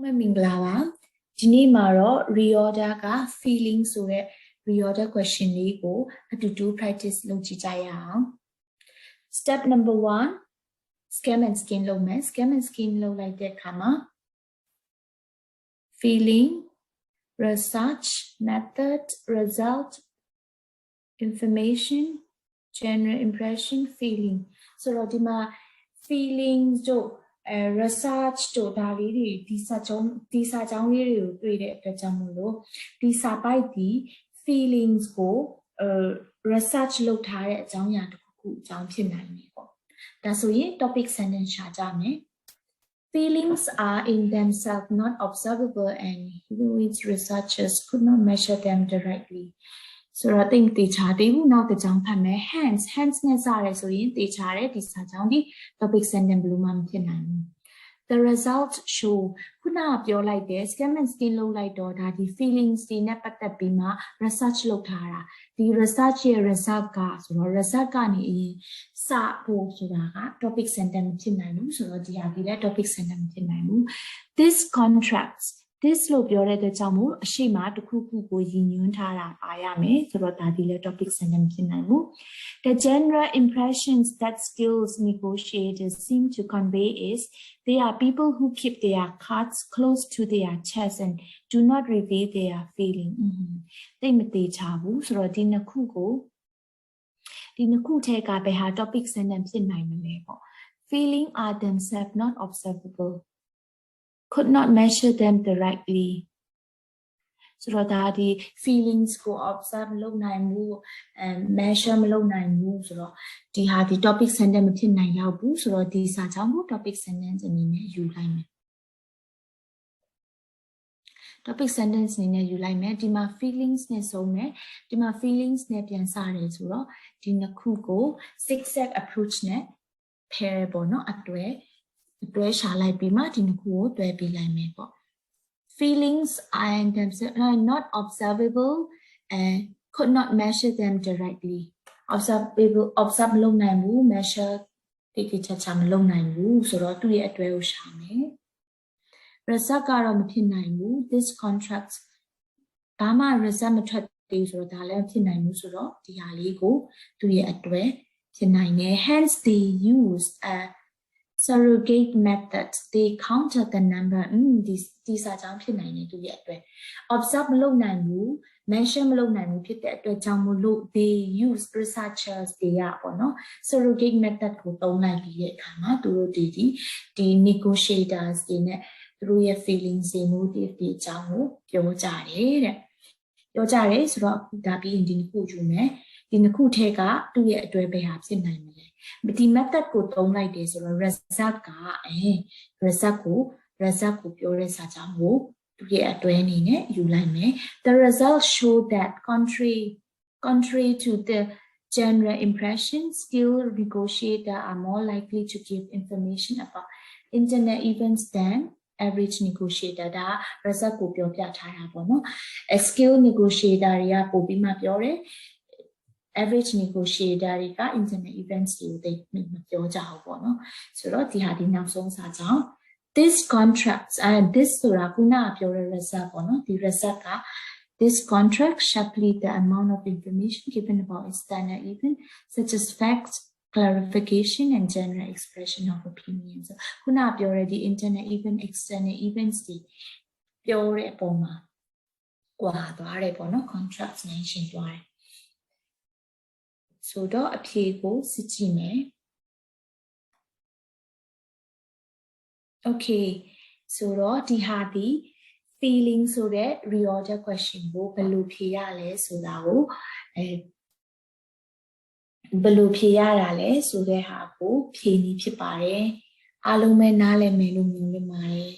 မင်္ဂလာပါဒီနေ့မှာတော့ reorder က feeling ဆိုတဲ့ reorder question လေးကိုအတူတူ practice လုပ်ကြည့်ကြရအောင် step number 1 scan and skin လုပ်မယ် scan and skin လုပ်လိုက်တဲ့အခါမှာ feeling research method result information general impression feeling ဆိုတော့ဒီမှာ feelings တို့research တို့ဒါလေးတွေဒီစာကြောင်းလေးတွေကိုတွေ့တဲ့အတွက်ကြောင့်မို့လို့ဒီစာပိုက်ဒီ feelings ကို research လုပ်ထားတဲ့အကြောင်းအရာတစ်ခုခုအကြောင်းဖြစ်နိုင်တယ်ပေါ့ဒါဆိုရင် topic sentence ရှာကြမယ် feelings are in themselves not observable and which researchers could not measure them directlyဆိုတော့တိတ်တေချာသေးဘူးနောက်တစ်ကြောင်းဖတ်မယ် hence နဲ့စရဲဆိုရင်တေချာတဲ့ဒီစာကြောင်းဒီ topic sentence ဘယ်လိုမှမဖြစ်နိုင်ဘူး the results show ခုနကပြောလိုက်တဲ့ scan and skin လုပ်လိုက်တော့ဒါဒီ feelings တွေနဲ့ပတ်သက်ပြီးမှ research လုပ်ထားတာဒီ research ရဲ့ result ကဆိုတော့ result ကနေအရင်စဖို့ဆိုတာက topic sentence မဖြစ်နိုင်ဘူးဆိုတော့ဒီဟာဒီလည်း topic sentence မဖြစ်နိုင်ဘူး this contracts this လို့ပြောတဲ့အတွက်ကြောင့်မို့အရှိမတစ်ခုခုကိုရည်ညွှန်းထားတာပါရမယ်ဆိုတော့ဒါဒီလည်း topic sentence ဖြစ်နိုင်ဘူး The general impressions that skilled negotiators seem to convey is they are people who keep their cards close to their chest and do not reveal their feeling သိမသေးချဘူးဆိုတော့ဒီနှစ်ခုထဲကဘယ်ဟာ topic sentence ဖြစ်နိုင်မလဲပေါ့ feeling are themselves not observable could not measure them directly ဆိုတော့ဒါဒီ feelings ကို observe မလုပ်နိုင်ဘူး measure မလုပ်နိုင်ဘူးဆိုတော့ဒီဟာဒီ topic sentence မဖြစ်နိုင်တော့ဘူးဆိုတော့ဒီစာကြောင်းကို topic sentence အနေနဲ့ယူလိုက်မယ် topic sentence အနေနဲ့ယူလိုက်မယ်ဒီမှာ feelings နဲ့ဆုံးမယ်ဒီမှာ feelings နဲ့ပြန်စတယ်ဆိုတော့ဒီနှစ်ခုကို zigzag approach နဲ့ pair ပေါ့နော်အတွဲရှာလိုက်ပြီးမှဒီနှစ်ခုကိုတွဲပြီးလိုက်မယ်ပေါ့ feelings are themselves not observable and could not measure them directly observe မလုပ်နိုင်ဘူး measure တိကျချာမလုပ်နိုင်ဘူးဆိုတော့သူ့ရဲ့အတွဲကိုရှာမယ် result ကတော့မဖြစ်နိုင်ဘူး this contract ဘာမှ result မထွက်သေးဆိုတော့ဒါလည်းမဖြစ်နိုင်ဘူးဆိုတော့ဒီဟာလေးကိုသူ့ရဲ့အတွဲဖြစ်နိုင်တယ် hence they use a surrogate method they counted the number ဒီစာကြောင်းဖြစ်နိုင်တယ်သူရဲ့အတွက် observe မလုပ်နိုင်ဘူး measure မလုပ်နိုင်ဘူးဖြစ်တဲ့အတွက်ကြောင့်မို့လို့ they use researchers တွေကပေါ့နော် surrogate method ကိုသုံးလိုက်ပြီးတဲ့အခါမှာသူတို့ဒီ negotiators တွေနဲ့သူတို့ရဲ့ feelings တွေ motive တွေအကြောင်းကိုပြောကြတယ်တဲ့ပြောကြတယ်ဆိုတော့အခုဒါပြီးရင်ဒီနှစ်ခုယူမယ်ဒီနှစ်ခုထဲကသူ့ရဲ့အတွဲပဲဟာဖြစ်နိုင်မလဲဒီ method ကိုသုံးလိုက်တယ်ဆိုတော့ result ကresult ကိုပြောတဲ့စာကြောင်းကိုသူရဲ့အတွဲအနေနဲ့ယူလိုက်မယ် the results show that contrary to the general impression skilled negotiators are more likely to give information about internet events than average negotiator ဒါ result ကိုပြောပြထားတာပေါ့နော် skilled negotiator တွေကပို့ပြီးမှပြောတယ်average negotiator တွေက internet events တွေကိုမပြောကြဘူးပေါ့နော်ဆိုတော့ဒီဟာဒီနောက်ဆုံးစာကြောင်း this contracts and this ဆိုတာခုနကပြောတဲ့ result ပေါ့နော်ဒီ result က this contract sharply the amount of information given about a standard event such as facts clarification and general expression of opinion ဆိုခုနကပြောတဲ့ဒီ internet event external events တွေပြောတဲ့အပေါ်မှာကွာသွားတယ်ပေါ့နော် contracts နဲ့ရှင်းသွားတယ်ဆိုတော့အဖြေကိုစစ်ကြည့်မယ် okay ဆိုတော့ဒီဟာဒီ feeling ဆိုတဲ့ reorder question ကိုဘယ်လိုဖြေရလဲဆိုတာကိုဘယ်လိုဖြေရတာလဲဆိုတဲ့ဟာကိုဖြေနည်းဖြစ်ပါတယ်အားလုံးပဲနားလည်မယ်လို့မြင်ပါတယ်